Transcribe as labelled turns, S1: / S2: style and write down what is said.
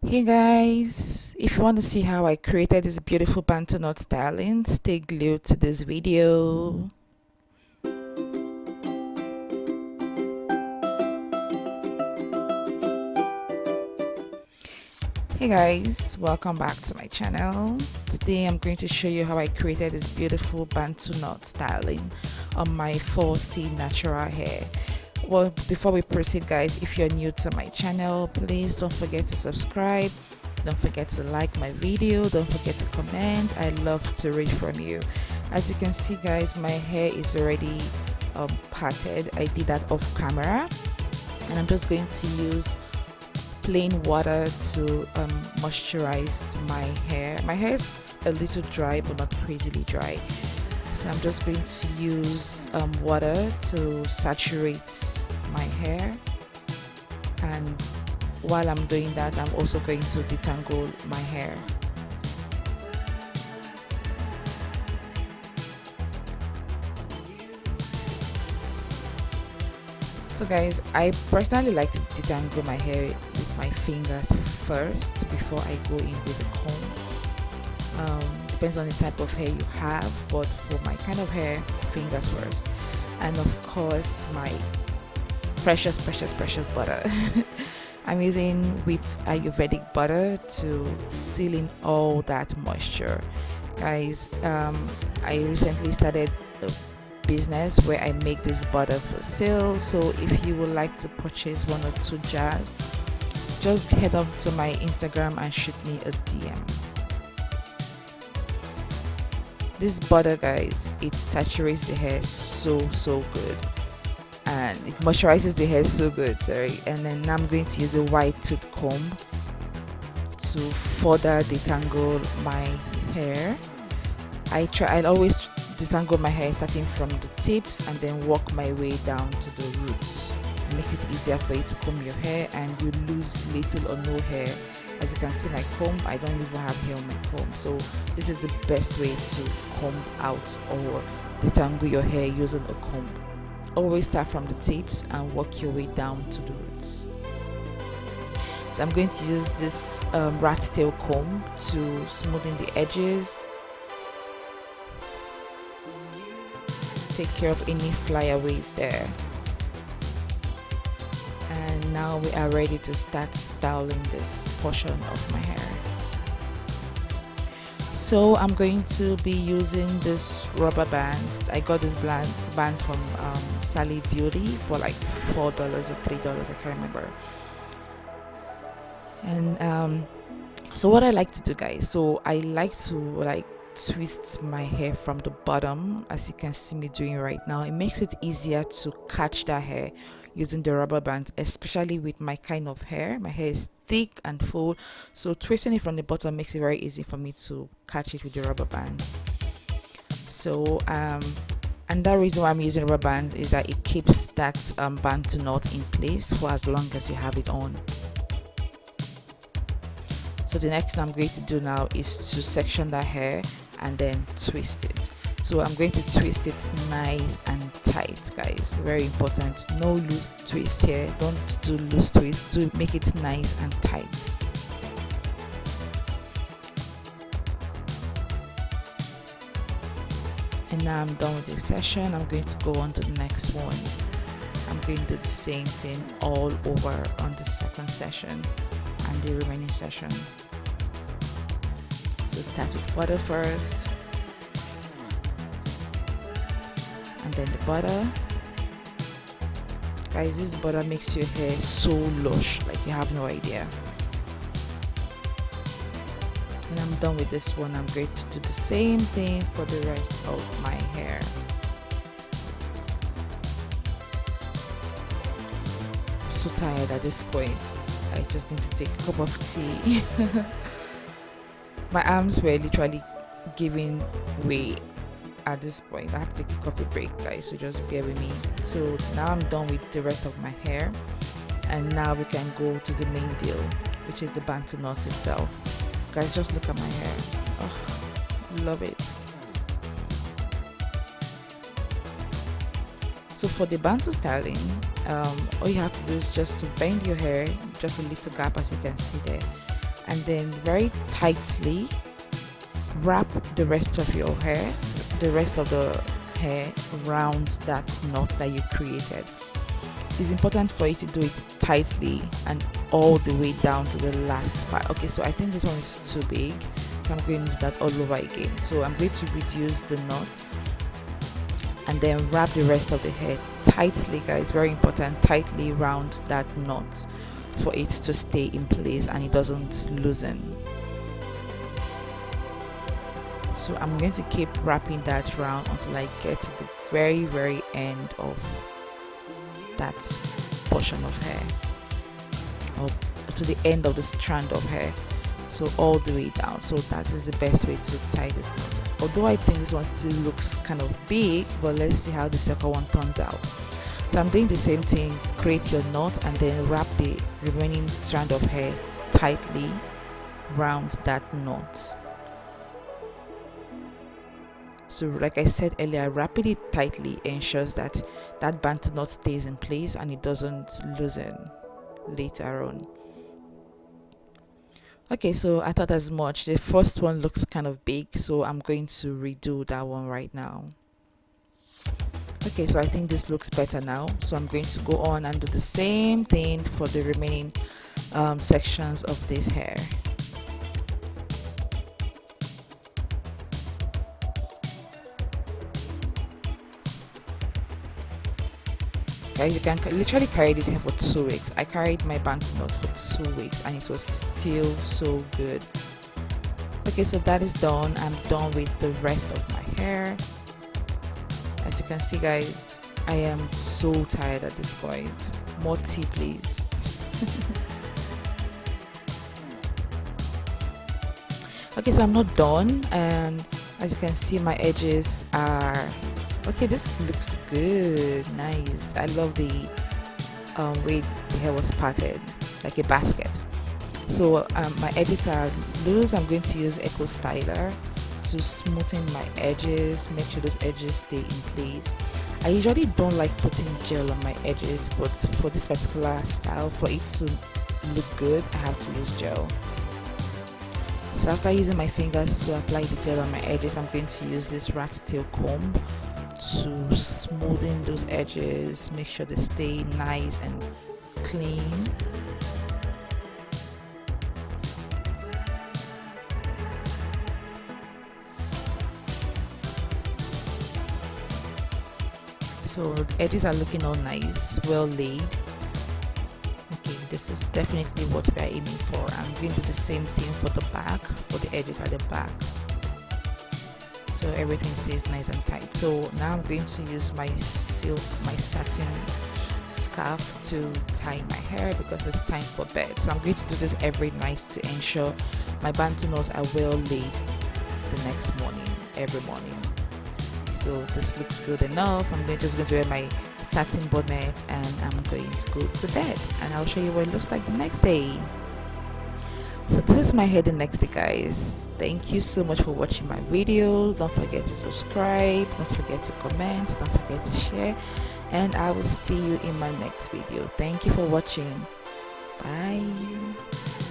S1: Hey guys, if you want to see how I created this beautiful bantu knot styling, stay glued to this video. Hey guys, welcome back to my channel. Today I'm going to show you how I created this beautiful bantu knot styling on my 4C natural hair. Well, before we proceed guys, if you're new to my channel, please don't forget to subscribe. Don't forget to like my video. Don't forget to comment. I love to read from you. As you can see guys, my hair is already parted. I did that off camera, and I'm just going to use plain water to moisturize my hair. My hair is a little dry but not crazily dry, so I'm just going to use water to saturate my hair, and while I'm doing that, I'm also going to detangle my hair. So guys, I personally like to detangle my hair with my fingers first before I go in with a comb. Depends on the type of hair you have, but for my kind of hair, fingers first. And of course, my precious butter. I'm using whipped Ayurvedic butter to seal in all that moisture. Guys, I recently started a business where I make this butter for sale, so if you would like to purchase 1 or 2 jars, just head up to my Instagram and shoot me a DM. This butter guys, it saturates the hair so good, and it moisturizes the hair so good, sorry. And then now I'm going to use a white tooth comb to further detangle my hair. I always detangle my hair starting from the tips and then work my way down to the roots. It makes it easier for you to comb your hair, and you lose little or no hair. As you can see, my comb, I don't even have hair on my comb, so this is the best way to comb out or detangle your hair using a comb. Always start from the tips and work your way down to the roots. So I'm going to use this rat tail comb to smoothen the edges, take care of any flyaways there. And now we are ready to start styling this portion of my hair. So I'm going to be using this rubber bands. I got these bands from Sally Beauty for like $4 or $3, I can't remember. And so what I like to do guys, so I like to twist my hair from the bottom, as you can see me doing right now. It makes it easier to catch that hair using the rubber band, especially with my kind of hair. My hair is thick and full, so twisting it from the bottom makes it very easy for me to catch it with the rubber band. So and that reason why I'm using rubber bands is that it keeps that bantu knot in place for as long as you have it on. So the next thing I'm going to do now is to section that hair and then twist it. So I'm going to twist it nice and tight guys, very important. No loose twist here, don't do loose twist, to make it nice and tight. And now I'm done with this session. I'm going to go on to the next one. I'm going to do the same thing all over on the second session and the remaining sessions. So start with water first, and then the butter. Guys, this butter makes your hair so lush, like you have no idea. And I'm done with this one. I'm going to do the same thing for the rest of my hair. I'm so tired at this point. I just need to take a cup of tea. My arms were literally giving way at this point. I had to take a coffee break guys, so just bear with me. So now I'm done with the rest of my hair, and now we can go to the main deal, which is the bantu knot itself. Guys, just look at my hair. Oh, love it. So for the bantu styling, all you have to do is just to bend your hair just a little gap, as you can see there, and then very tightly wrap the rest of your hair, the rest of the hair around that knot that you created. It's important for you to do it tightly and all the way down to the last part. Okay, so I think this one is too big, so I'm going to do that all over again. So I'm going to reduce the knot and then wrap the rest of the hair tightly, guys, very important, tightly round that knot for it to stay in place and it doesn't loosen. So I'm going to keep wrapping that round until I get to the very end of that portion of hair, or to the end of the strand of hair, so all the way down. So that is the best way to tie this knot. Although I think this one still looks kind of big, but let's see how the second one turns out. So I'm doing the same thing, create your knot and then wrap the remaining strand of hair tightly round that knot. So like I said earlier, wrapping it tightly ensures that that bantu knot stays in place and it doesn't loosen later on. Okay, so I thought as much. The first one looks kind of big, so I'm going to redo that one right now. Okay, so I think this looks better now, so I'm going to go on and do the same thing for the remaining sections of this hair. Guys, you can literally carry this hair for 2 weeks. I carried my bantu knot for 2 weeks and it was still so good. Okay, so that is done. I'm done with the rest of my hair. As you can see, guys, I am so tired at this point. More tea, please. Okay, so I'm not done, and as you can see, my edges are okay. This looks good, nice. I love the way the hair was parted like a basket. So my edges are loose. I'm going to use Eco Styler to smoothen my edges, make sure those edges stay in place. I usually don't like putting gel on my edges, but for this particular style, for it to look good, I have to use gel. So after using my fingers to apply the gel on my edges, I'm going to use this rat tail comb to smoothen those edges, make sure they stay nice and clean. So the edges are looking all nice, well laid. Okay, this is definitely what we are aiming for. I'm going to do the same thing for the back, for the edges at the back, so everything stays nice and tight. So now I'm going to use my satin scarf to tie my hair because it's time for bed. So I'm going to do this every night to ensure my bantu knots are well laid the next morning, every morning. So this looks good enough. I'm just going to wear my satin bonnet and I'm going to go to bed, and I'll show you what it looks like the next day. So this is my hair the next day, guys. Thank you so much for watching my video. Don't forget to subscribe, don't forget to comment, don't forget to share, and I will see you in my next video. Thank you for watching. Bye.